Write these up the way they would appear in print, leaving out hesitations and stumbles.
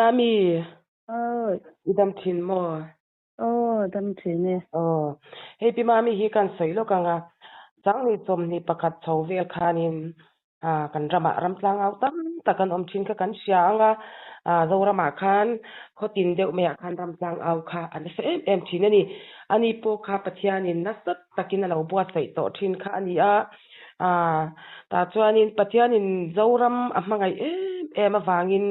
mami ơi idam thin mo đâm chị nè hey pi mami hi kan sei lo kanga chang ni chom ni pakhat chhovel khanin kan ram tlang au tam takan om thin ka kan sianga zorama khan khotin deuh me khan ram tlang au kha an se em thin ani po kha pathianin nasat takin alo buat sei to thin kha ani ta chuanin pathianin zoram ahmangai em awangin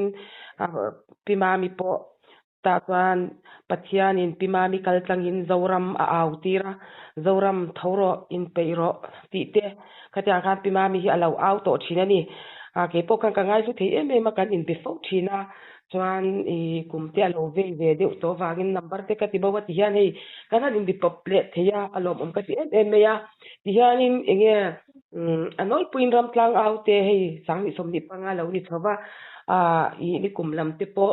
pi mami po ta chuan pathianin pi mami kaltangin zoram a autira zoram thoro in peiro ti te khatia khan pi mami hi alo au to thina ni ke po kan kangai su thei em kan in be fo thina chuan kumte alo ve de to wangin number te ka ti bawa ti hian hei kan in bi pop plate theya alom ka ti em ya ti hianin enge anol puin ram tlang au te hei sangni somni panga lo ni thowa ni kumlam te po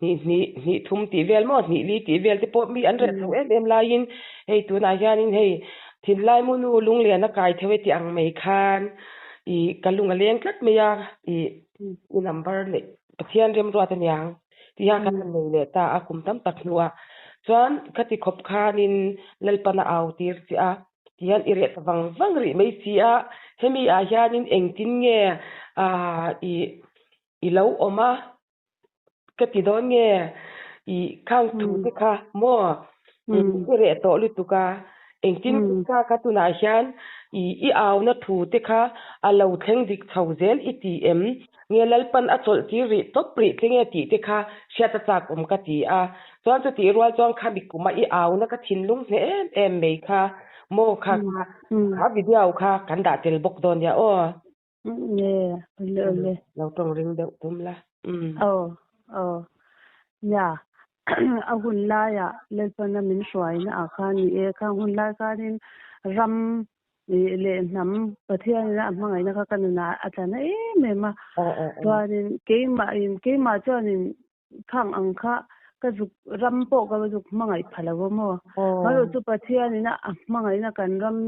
ni thum ti vel mo ni li ti vel te po mi an re tho em lain hei tu na hianin hei thin lai mu nu lung le na kai thewe ti ang mai khan kalunga leng tlat me ya number le pathian rem ro ta nyang ti ha kan nei le ta akum tam tak nuwa chuan khati khop khanin lalpana au tir chi a tian ire wang ri mai chi a hemi a hianin engtin nge i lo oma cái tí đó nghe khang thu te kha mo re to lu tu ka eng tin ka tu na hian aw na thu te kha a lo thleng dik chho zel ATM nge lalpan a chol ti ri top pri tlenge ti te kha sha ta chak ka ti a chuan chu ti rual chuan kha bikuma aw na ka thin lung ne em mei kha mo kha video kha kan da tel bok don ya nè le lo tong ring de tum la ya a hun la ya le pana min shwai na a khan ni e khan hun la ka din ram le nam pathian na mangai na ka kan na atana me ma tuanin ke ma chuanin khang ang kha ka zu ram po ka zu mangai phalawa mo maro chu pathian na mangai na kan ram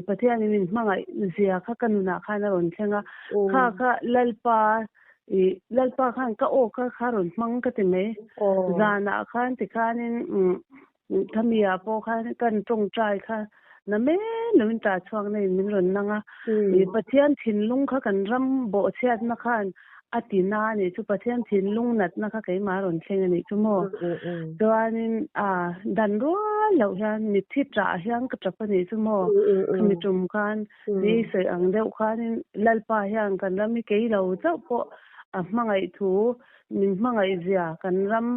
pathian ni mangai zia kha kan na kha na ron thenga kha lalpa lalpa khan ka ka kharon mang ka te me zana khan ti khanin thamia po khan kan tong trai kha na me nuin ta chuang nei min ron nanga pathian thin lung kha kan ram bo chiat na khan atina ni chu pathian thin lung nat na kha kai ma ron thleng ni chu mo chuanin dan ro lo hian mi thi tra hian ka trapa ni chu mo mi tum khan ni se ang deuh khanin lalpa hian kan rami kei lo chau po ahmangai thu min hmangai zia kan ram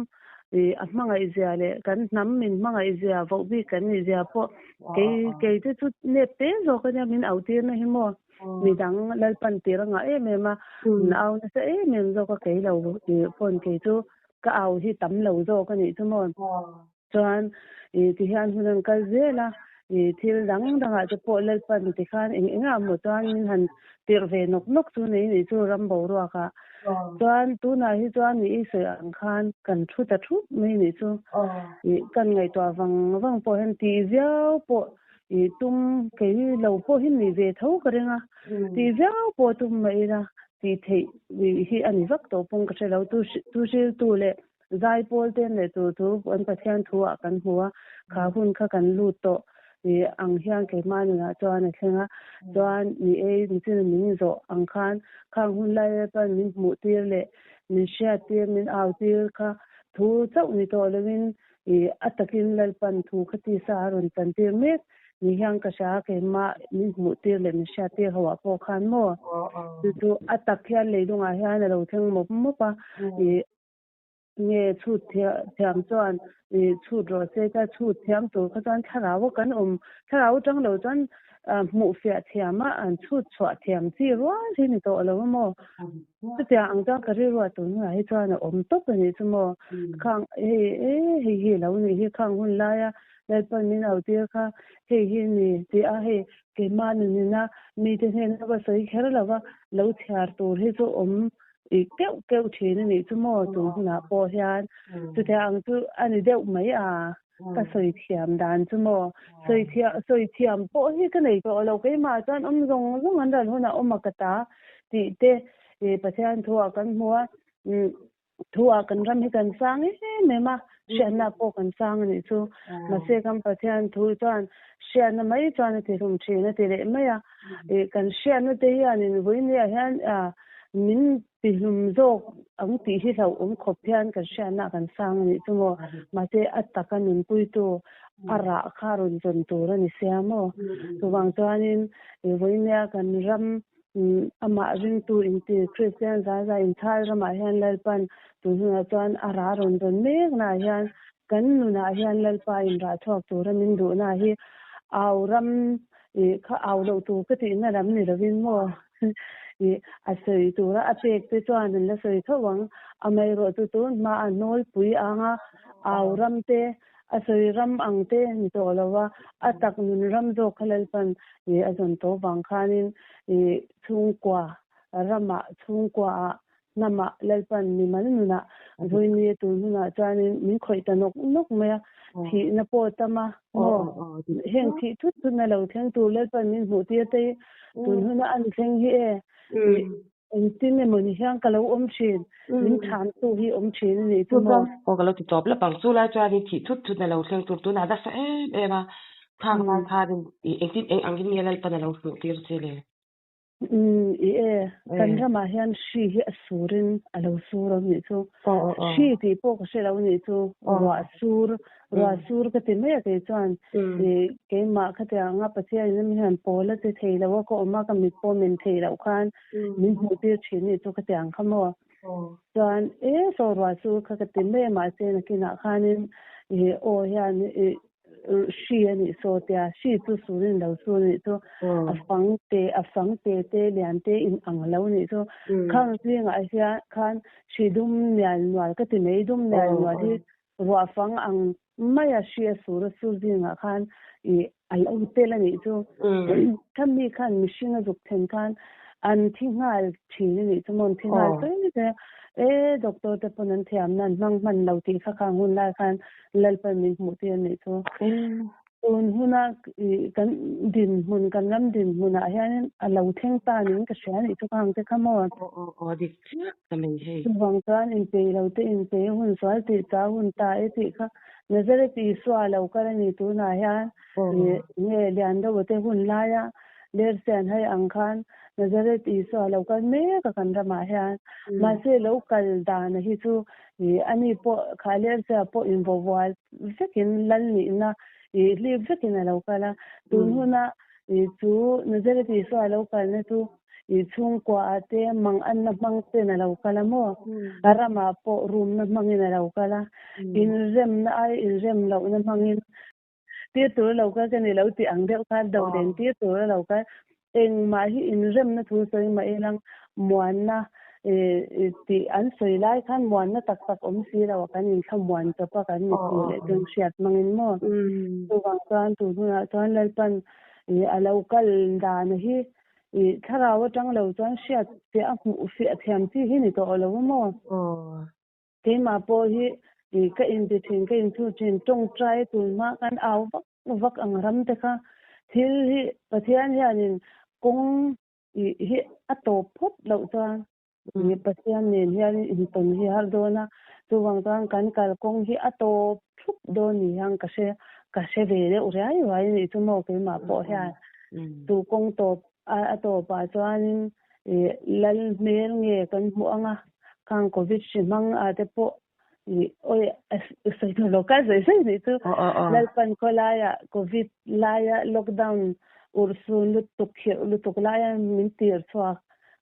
ahmangai zia le kan nam min hmangai zia vo bi kan ni zia po ke te chu ne pe zo ka min autir na hi mo mi dang lalpan tiranga me ma au na se men zo ka ke lo phone ke chu ka au hi tam lo zo ka ni chu mo chuan ti hian hunan kal zela thil dang a te po lalpan ti khan enga mo chuan min han tir ve nok chu nei chu ram bo ro ka chuan tu na hi chuan ni se ang khan kan thu ta thu mai ni chu kan ngai to wang po hen ti ziao po tum ke lo po hin ni ve tho ka renga ti ziao po tum mai ra ti thei hi ani vak to pong ka lo tu shil tu le zai pol ten le tu an pathian thu a kan huwa kha hun kha kan lu to ang hian ke mani na chuan a thlenga chuan ni ni chin min zo ang khan khang hun lai pan min mu tir le min sha tir min aw tir kha thu chau ni to lewin atakin lal pan thu khati sa ron pan tir me ni hian ka sha ke ma min mu tir le min sha tir hawa po khan mo tu atak hian le dunga hian lo theng mo pa nghe chu thiam chuan chu ro se ta chu thiam tu kha chuan tharaw kan tharaw tang lo chuan mu fia thiama an chu chwa thiam chi ro hi ni to lo mo te ang ta ka ri ro tu na hi chuan top ni chu mo khang hi lo ni hi khang hun la ya le pan min au tir kha hi ni ti a he ke ma ni na mi te ne na ba sai kher la wa lo thiar tur hi chu kêu thina ni chu mo chu na po hian chu te ang chu ani deuh mai ka soi thiam dan chu mo soi thiam po hi ka nei ko lo ke ma chan zong an dan huna ka ta ti te pathian thu kan huwa thua kan ram hi kan sang mema sianna po kan sang ni chu ma se kam pathian thu chuan sianna mai chuan ti rum thina ti le maya kan sianna te hian in voinia hian min pihum zok ang ti hi hlau khop hian kan sianna kan sang ni chu mo ma se ataka min pui tu ara kharun zon tur ani siamo chuwang chuanin voinia kan ram ama ring tu in ti Christian za in thal rama hian lalpan tu huna chuan ara ron don mek na hian kan nuna hian lalpa in ra thok tur min du na hi auram kha aulo tu ka ti na ram ni rawin mo asoi tura apek te chuan in la soi thawang amai ro tu ma anol pui anga auram te asoi ram angte ni to lawa atak nun ram zo khalalpan azon to bang khanin chungkwa rama chungkwa nama lalpan ni manuna zoini tu nuna chanin min khoi tanok nok me thi na po tama mo heng thi thut na lo theng tu lalpan min hu ti te tu nuna an theng hi in tin mo ni hang kalo chin min than tu hi chin ni tu mo o kalo ti top la pang chu la cha ni thi thut na lo theng tu na da sa ma thang ma tha din eng angin ni lalpan na lo hu ti chele kan rama hian shi hi asurin alo suram ni chu shi ti po ko se lo ni chu wa sur ka ti me ke chuan ke ma kha ta nga pathia ni han pola te thei lo ko ma ka mi po men thei lo khan min hu ti chin ni chu ka tiang khamo chuan so wa sur kha ka ti me ma se na ki na khanin o hian shi ani so tia shi tu surin lo su ni tu afang te lian te in ang lo ni tu khang ringa sia khan shi dum nyan nwal ka ti nei dum nyan nwal hi wa fang ang maya shi sur su ringa khan alo te la ni tu tham mi khan mishinga duk then khan an thingal thini ni tu mon thingal te doctor te ponan thiam nan man lo ti kha khang hun lai khan lalpan min mu ti ni tu un huna kan din hun kan lam din huna hian alo theng ta nin ka sha ni tu khang te khamo dik tamen he wang kan in pe lo te in pe hun swal ti ta hun ta ti kha nazar ti swa lo kar ni tu na hian ne lian do te hun la ya ler sen hai ang khan nazaret iso local me ka kandra ma hian ma se local dan hi chu ani po khaler se po involved vekin lal ni na li vekin local tu huna chu nazaret iso local na tu chung kwa ate mang an na mang te na local mo arama po room na mangin na local in rem na ai in rem lo na mangin ti tu local ka ni lo ti ang deuh kha do den ti tu local eng ma hi in rem na thu soi ma elang muan na ti an soi lai khan muan na tak si la kan in kham muan to pa kan ni tu le teng siat mangin mo tu wang kan tu na chuan lalpan alo kal da na hi thara wa tang lo chuan siat te a mu fi a thiam ti hi ni to lo mo ke ma po hi ka in ti thing ka in thu chin tong trai tu ma kan aw vak ang ram te kha thil hi pathian hianin kung hi ato phot lo chuan ni pathian nen hian in ton hi har dona chuwang chuan kan kal kong hi ato thup do ni hang ka se ve le urai wai ni chu mo ke ma po hian tu kong to ato pa chuan lal mer nge kan mu anga kang covid simang ate po oi sai to local sai ni tu lalpan kolaya covid laya lockdown ursun lutuk laya min tir chwa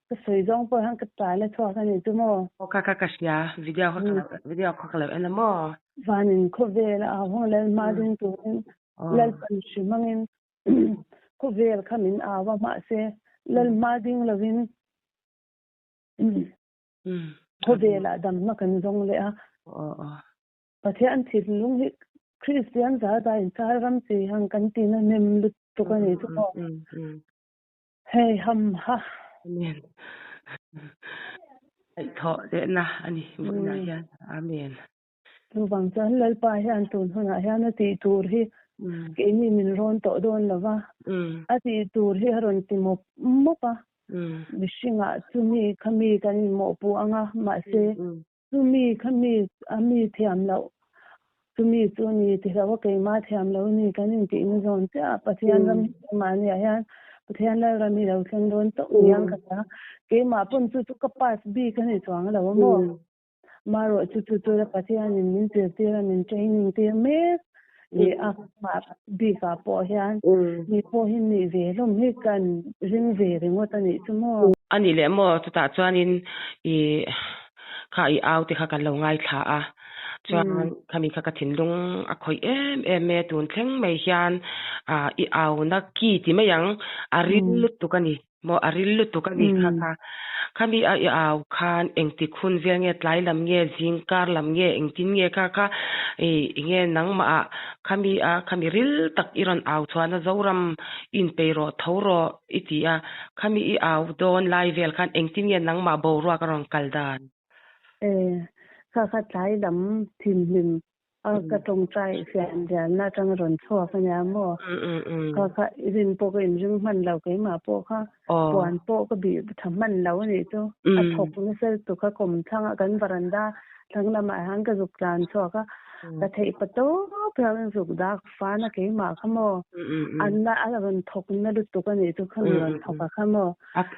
ka soi jong po hang ka tala chwa ka ni tu mo ka sia video ko kala ena mo vanin ko vela a hong lal ma din tu lalpan simangin ko vel khamin awa ma se lal ma ding lovin ko vela dam ma kan jong le a pathian thil lung hi Christian za da in ram si hang kan tin na nem lut to ka ni tu hey ham ha amen ai tho de na ani na hian amen tu bang chan lal pa hian tun huna hian ti tur hi ke ni min ron to don lawa ati tur hi ron ti mo pa mishinga chumi khami kan mo pu anga ma se มีเขามีเทียมแล้วมีตัวนี้ที่เราว่าเกมาเทียมแล้วนี่กันนี่ที่นี่โดนจ้าปะเทียนรำมาเนี่ยฮะปะเทียนแล้วรำมีเราเชิงโดนตกยังกันนะเกมาปุ่นสุกปัสบีกันนี่สว่างแล้วว่ามาโรจุแล้วปะเทียนนี่เตียนี่ใจนี่เตียเมสอามาบีกับพอเฮียนมีพอหินนี่เวลมให้กันริงเวริงว่าตอนนี้ชั่วโมงอันนี้แหละหมอจะตัดจวนอีข้าเอาที่ข้ากันลงไงท่าจวนข้ามีข้ากระถิ่นลงคอยเมตุนเข่งไม่ยันอีเอานักกี้ที่ไม่ยังอาริลลุตุกันนี่หมออาริลลุตุกันนี่ข้ามีเอาคันเองที่คุณเวียงเงี้ยไล่ลำเงี้ยจิงการลำเงี้ยเองที่เงี้ยข้าเงี้ยนังมาข้ามีริลตักอีรอนเอาทว่านะจาวรำอินเปโรทาวโรอิติข้ามีเอาโดนไล่เวลคันเองที่เงี้ยนังมาบรัวกรองกัลดานข้าใช้ดำทิมหิมกระตรงใจเสียนเดียน่าจังรอนชั่วพญาโมข้ารินโปก็อินรึงมันเราก็มาโปข้าปวนโปก็บีบทำมันเราเนี่ยจ้าถกนี่เสียตุกข้ากลมทั้งกันบรันดาทั้งละมาหังกระจุกจานชั่วก็กระเทยประตูเพื่อนสุกดาฟ้านะเกมาข้าโมอันน่ะอะไรกันถกนั่นดูตุกันเนี่ยจ้าข้างหลังถกข้าโม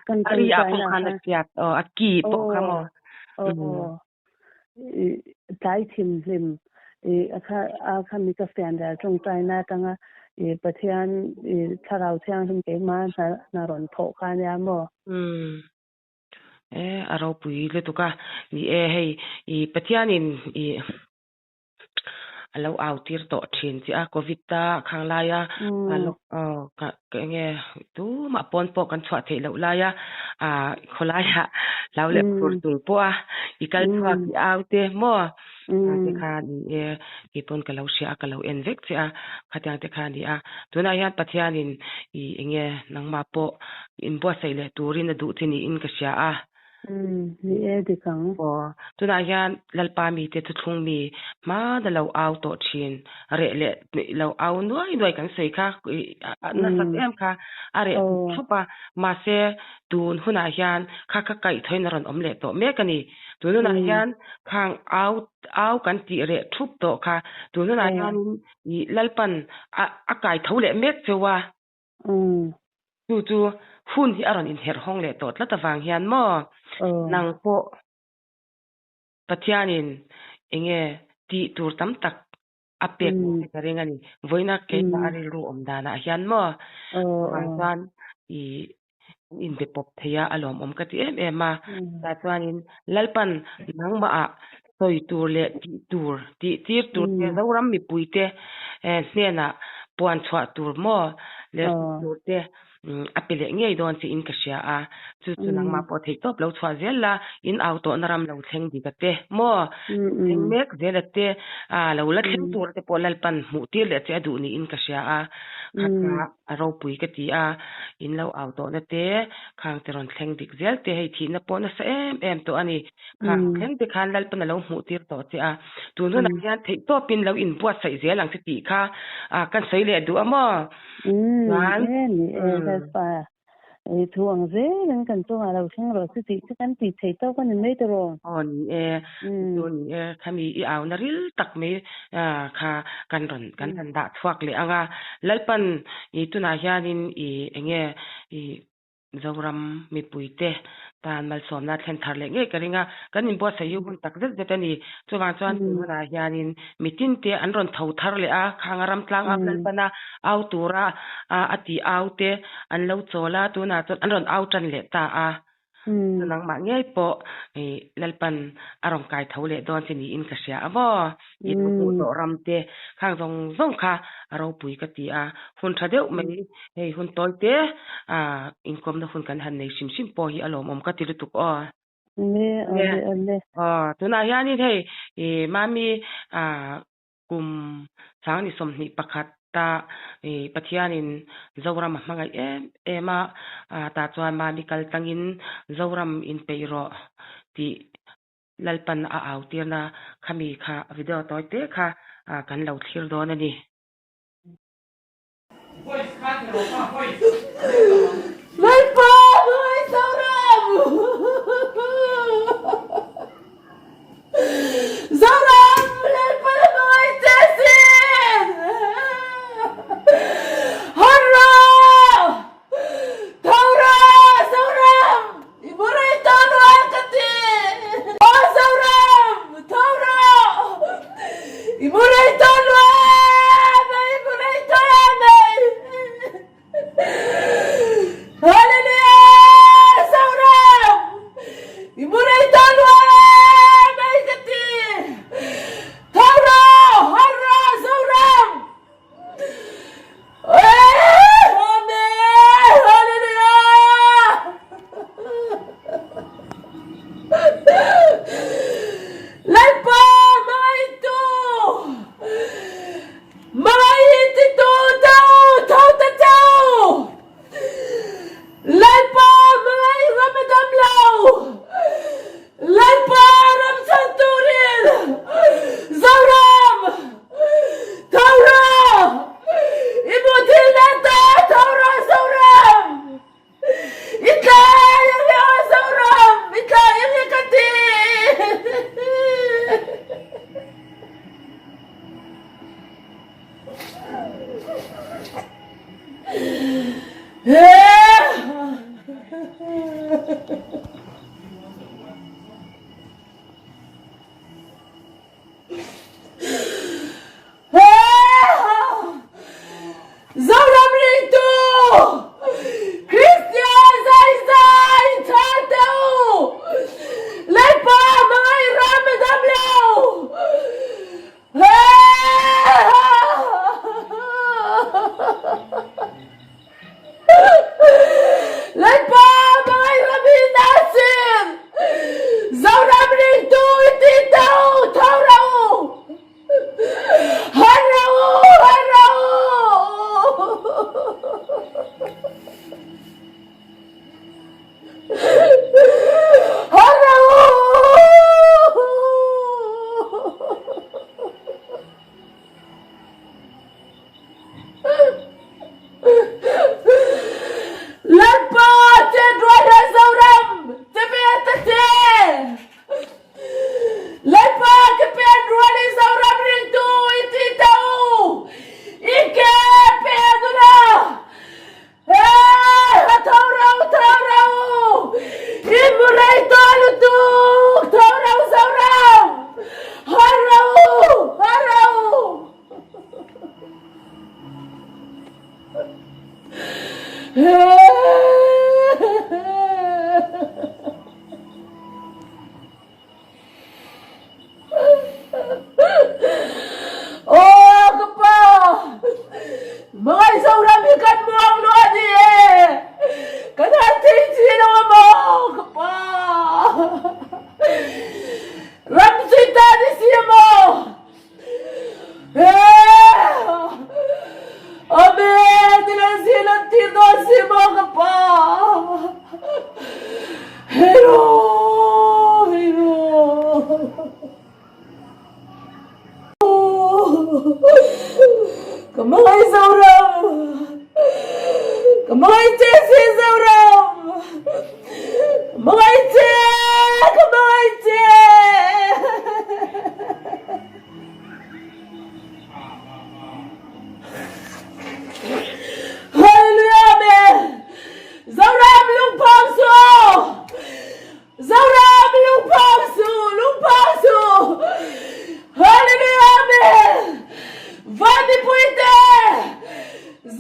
กันใจนะอักกีปข้าโมใจทิมหิมข้ามีกาแฟเดียจงใจน่าจังประเทศถ้าเราเที่ยงถึงเกมาน่ารอนโถกันยามบ่เราปุยเลยตุกะนี่ให้ประเทศนี้เราเอาที่ต่อชินที่โควิดข้างลายเราก็เงี้ยดูมาปนปกันชวดเทเราลายคนลายเราเล็บตัวตุงปัวอีกการชวดที่เอาเตะมั่วที่ข้านี่ปนกับเราเสียกับเราเอ็นเวกที่ข้าที่ที่ข้านี่ตัวนั้นยันปัจจัยนี่เงี้ยนังมาปออินบัวใส่เลยตัวรินดูที่นี่อินก็เสียนี่ดีกังตัวนั้นยันลัลปามีเตตุทุ่งมีมาเดาเราเอาตัวชินอะไรเลยเราเอาด้วยกันใส่ค่ะนั่นสักค่ะอะไรชุบมาเสดูนหุ่นอายันข้าไก่ถอยนรอนอมเล็ตตัวเมกันนี่ตัวนั้นยันข้างเอากันตีเรชุบตัวค่ะตัวนั้นยันลัลปันไก่เท่าเล็เม็ดเจ้าว่าจู่หุ่นที่อรอนอินเฮร์ห้องเล็ตตัวแล้วแต่ฟังยันมั่วนางโปปัจจัยนี้เงี้ยที่ตัวตั้มตักอัปเดตอะไรเงี้ยวันนักเก็ตอะไรรู้ดานะยันมั่วบางวันอินเดปปเทียอารมณ์ก็ที่มาแต่ตอนนี้ลัลปันนังมาสอยตัวเล็กตัวเนี่ยเรารำมีปุ๋ยเตะเนี่ยนะปวนชวดตัวมั่วเล็กตัวเตะอัปเดตเงี้ยโดนสิอินกษยาจู่นังมาพอที่ตบเราชวดเจล่าอินเอาตัวนรำเราเท่งดีกันเตะมั่วเท่งเมกเจลเตะเราเล็กเท่งตัวเตะพอลัลปันหูที่เล็กจะดูนี่อินกษยาข้าเราปุ๋ยกันที่อินเราเอาตัวนั่นเตะข้างที่รอนเท่งดีเจลเตะให้ทีนับปอนส์ตัวอันนี้ข้างเท่งที่ข้างลัลปันเราหูที่ตัวเตะตัวนั้นยันที่ตัวปินเราอินบัวใส่เจลังสติค่ะกันใส่เลยดูมั่วแต่ป่าทวงเร่นั่นกันตัวเราเช่นเราสติกันติดใช้ตัวกันไม่ตรงนี่ตัวนี้ข้ามีเอานาริลตักไม่ข้ากันรอนกันดัดฟักเลยลัลปันตัวนั้นยันเงี้ยจาวรำมีปุ๋ยเตะตานมาสอมนัดเห็นทาร์เล็กก็เรื่องกันอินบัวใส่ยุบตักเด็ดนี่ตัวบางส่วนตัวนั้นยันมีตินเตะอันรอนเท่าทาร์เลยข้างรำกลางลัลปันเอาตัวอติเอาเตะอันเล่าโซลาตัวนั้นอันรอนเอาจันเล็ตานังมาเงี้ยปอลัลปันอารมณ์กายเท่าเล็ดโดนสินี่อินกษยาบ่อินบุตรรำเตะข้างตรงค่ะเราปุ๋ยกติหุ่นทัดเดียวไม่หุ่นโตเตะอินคอมนะหุ่นกันหันในชิมปอฮีอารมณ์ก็ติดตุกเนี่ยตัวนั้นยันนี่เฮ้มามีกลุ่มทางนิสมนิประคัตตาปัทยานินจาวรำมาไงมาตาจวนมามีกัลตังอินจาวรำอินเปโรที่ลัลปันเอาเตียนะข้ามีค่ะวิดีโอตัวเตะค่ะกันเราเที่ยวโดนนี่ลัลปันเฮ้ยจาวรำ Zauram Rito! Christian Zai Tatao! Lepa Mai Ramadamlo! Lepa Mai Rabi Nasir! Zauram Rito Ititao Taurao! Harao! Kamay Zauram! Kamay Jesse Zauram! Kamay Je! Kamay Je! Hallelujah, amen! Zauram Lungpangso! Zauram Lungpangso! Lungpangso! Hallelujah, amen! Vani puite!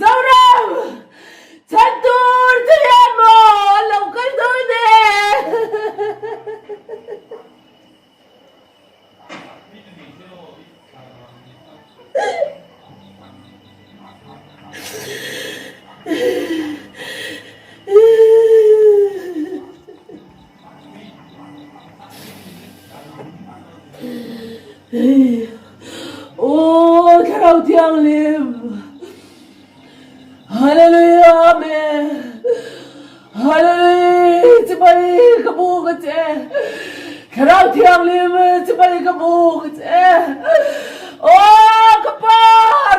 Zauram! Chantur tiyamo! Laukar dode! Oh, Karau Tiang Lim! Hallelujah, amen! Hallelujah! Cipali kabukat Karau Tiang Lim! Cipali kabukat Oh, kapa!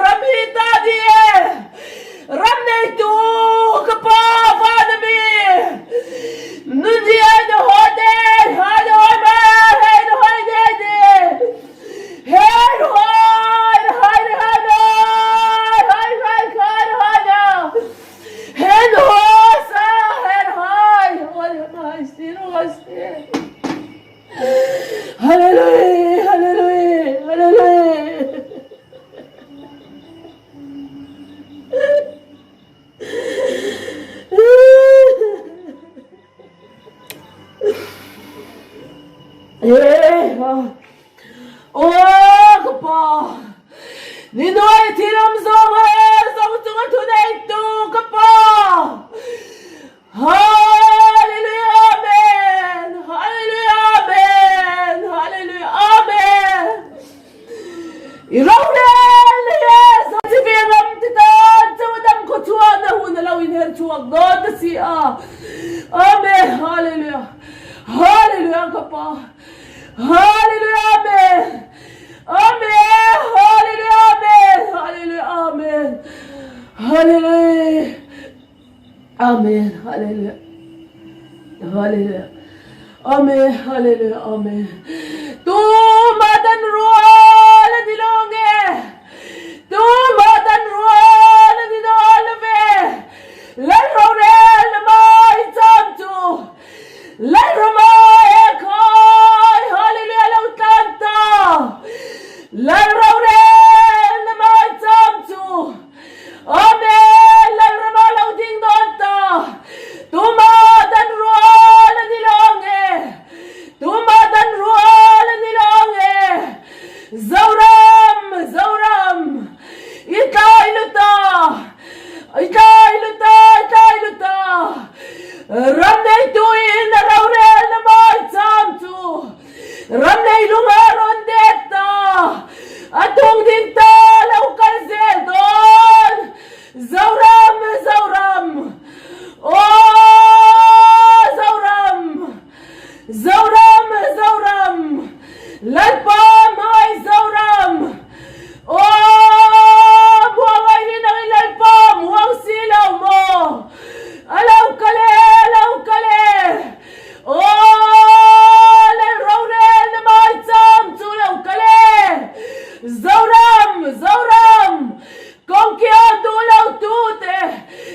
Ramita diye! Ramne tu! Kapa! Vanami! Nundi ano hode! Hado hode! Hado hode! Head high, high, high, high, high, high, high, head high, still. Hallelujah, hallelujah, hallelujah. Yeah. Oh, kapa. Ninoy tiram song today too, kapa. Hallelujah, amen. Hallelujah, amen. Hallelujah, amen. Irawnen, yes. Sibiram titan, sawadam ko tuwa na hunalawin her tuwa. God to see. Amen. Hallelujah. Hallelujah, kapa. Hallelujah, amen. Amen. Hallelujah, amen. Hallelujah, amen. Hallelujah. Amen. Hallelujah. Hallelujah. Amen. Hallelujah. Amen. Tu madan rual dilonge. Tu madan rual dilolve. La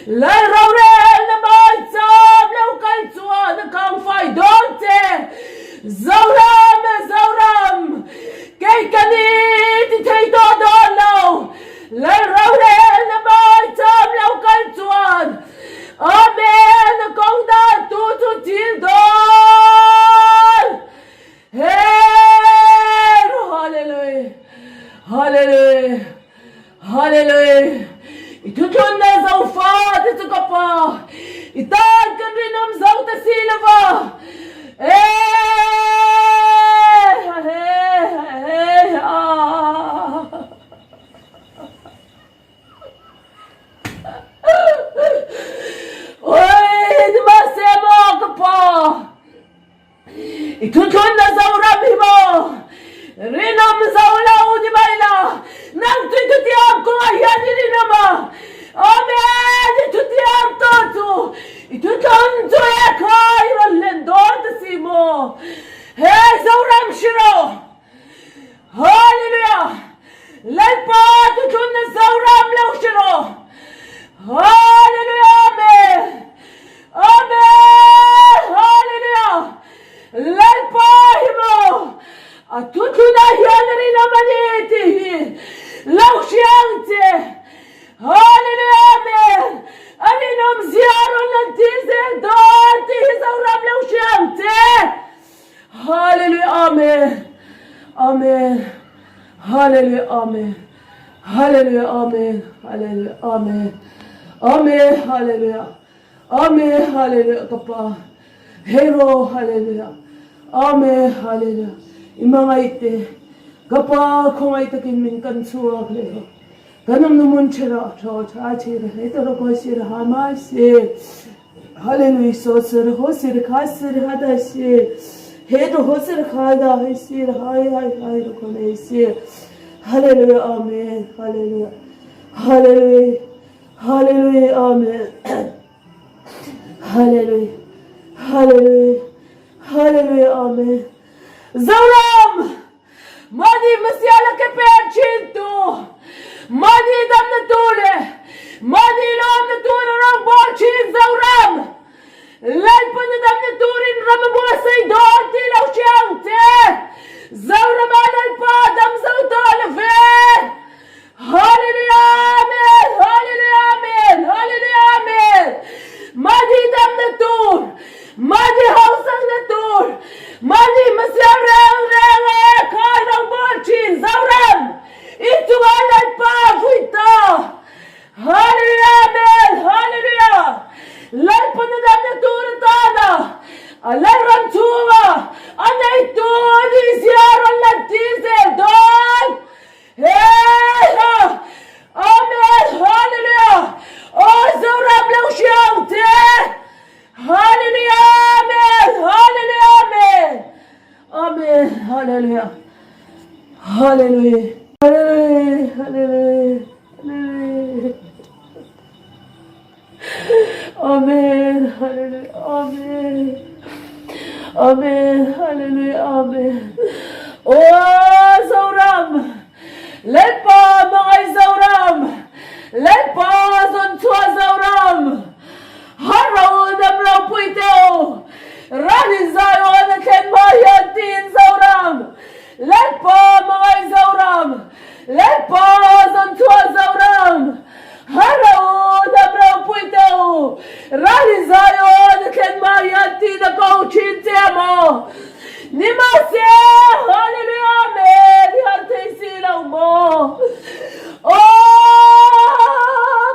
Lai raurel na mai tsam leu kai tsua na kang fai donte. Zauram. Kay kanit itay dodolo. Lai raurel na mai tsam leu kai tsuan. Amen. Kong da tutu til don. Hey, hallelujah. Itutun na zaufat ito ka pa. Itag kan rin ang zauta sila ba. Di ba semo ka pa. Itutun na zauram mo. Rinam zaulaw di ba ila. Nang tututiyam ko ayan din naman. Amen. Itutiyam to. Itutun to ekay ralendon ta simo. Hey zauram shiro. Hallelujah. Lalpa tutun na zauram law shiro. Hallelujah. Amen. Hallelujah. Lalpa himo. Atutuna yanari namaniti. Law shiyante. Hallelujah. Amen. Aminom ziyaron ng tizel doon. Tihizauram law shiyante. Hallelujah. Amen. Hallelujah. Amen. Hallelujah. Amen. Hallelujah. Amen. Amen. Hallelujah. Amen. Hallelujah. Kapa. Hero. Hallelujah. Amen. Hallelujah. Imanga ite. Kapa kung ay takin min kansuak leho. Ganam namun chira. Chira. Ito ko sira hamasi. Hallelujah. So sir ho sir khas sir hada sir. Hedo ho sir khada hai sir. Hai ko ne sir. Hallelujah. Amen. Hallelujah. Hallelujah. Hallelujah. Amen. Hallelujah. Hallelujah. Hallelujah. Amen. Zauram! Madi masyala ke perchinto. Madi dam na tule. Madi lom na tule rang bolchin zauram. Lalpa na dam na turin ramabosay doon tilaw siyang te. Zauram alalpa dam zautolave. Hallelujah. Amen. Hallelujah. Amen. Hallelujah. Amen. Madi dam na tur. Madi hausang na tur. Madi masyarang karang bolchin zauram. Itu alal pa fuita. Hallelujah. Amen. Hallelujah. Lalpa na dam na tur tada. Alal rantua. Anay tu di siyaron latizel don. Hey! Amen! Hallelujah! Oh, zauram lang siyang te! Hallelujah! Amen! Hallelujah! Amen! Amen! Hallelujah! Hallelujah! Hallelujah! Hallelujah! Hallelujah! Amen! Hallelujah! Amen! Amen! Hallelujah! Amen! Oh, zauram! Lalpa mga zauram! Lalpa zontua zauram! Haraw damraw po ito! Rani zayo na kenmayan din zauram! Lalpa mga zauram! Lalpa zontua zauram! Haraw damraw po ito! Rani zayo na kenmayan din na kauchin temo! Nimase! Hallelujah! Amen! Hantay silaw mo! Oh!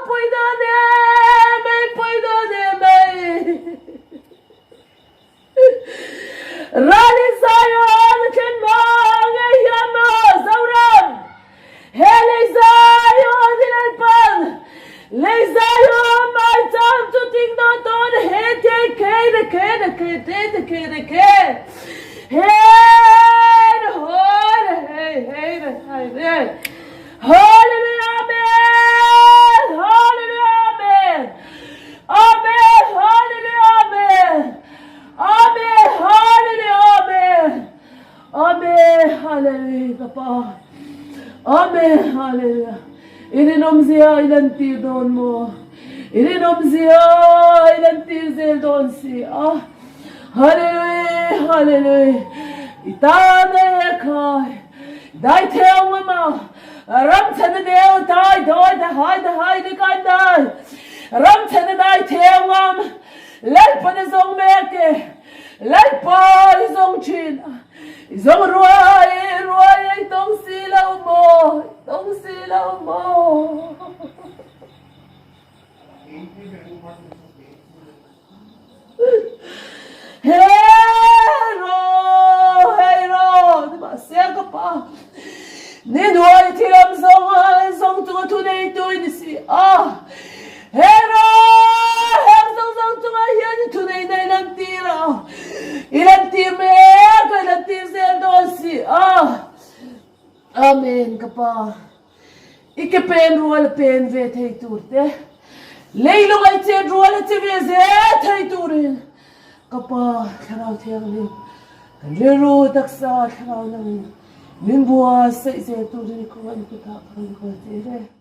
Pwede! Rani Zion! Ken mga yamo! Zauram! Hele Zion! Dinalpan! Le Zion! My time to think not on! Hete! Hey, hallelujah, amen. Hallelujah, amen. Amen, hallelujah, amen. Amen, hallelujah, amen. Amen, hallelujah, Papa. Amen, hallelujah. Ininom siya ilan tidon mo. irinom zia ilan tizel don si hallelujah hallelujah itane kai dai theo ma ram chen de dai doi da hai de kan dai ram chen dai theo ngam lai pa de zong meke lai pa zong chin zong ruai tong si lao mo Hero, diba siya ka pa. Ninuay tilam song tu na ito ini si Hero song tu nga yan tunay na ilang tira. Ilang time ka ilang tisendo si Amen ka pa. Ikepen ruwal pen vet hay turte. Leilong ay tiyan ruwal at tivezet hay turin. Kapa, karaw tiyang rin. Kanlero, taksa, karaw lang. Min buwas sa isa turin ko, ano ko ta, karang ko tire.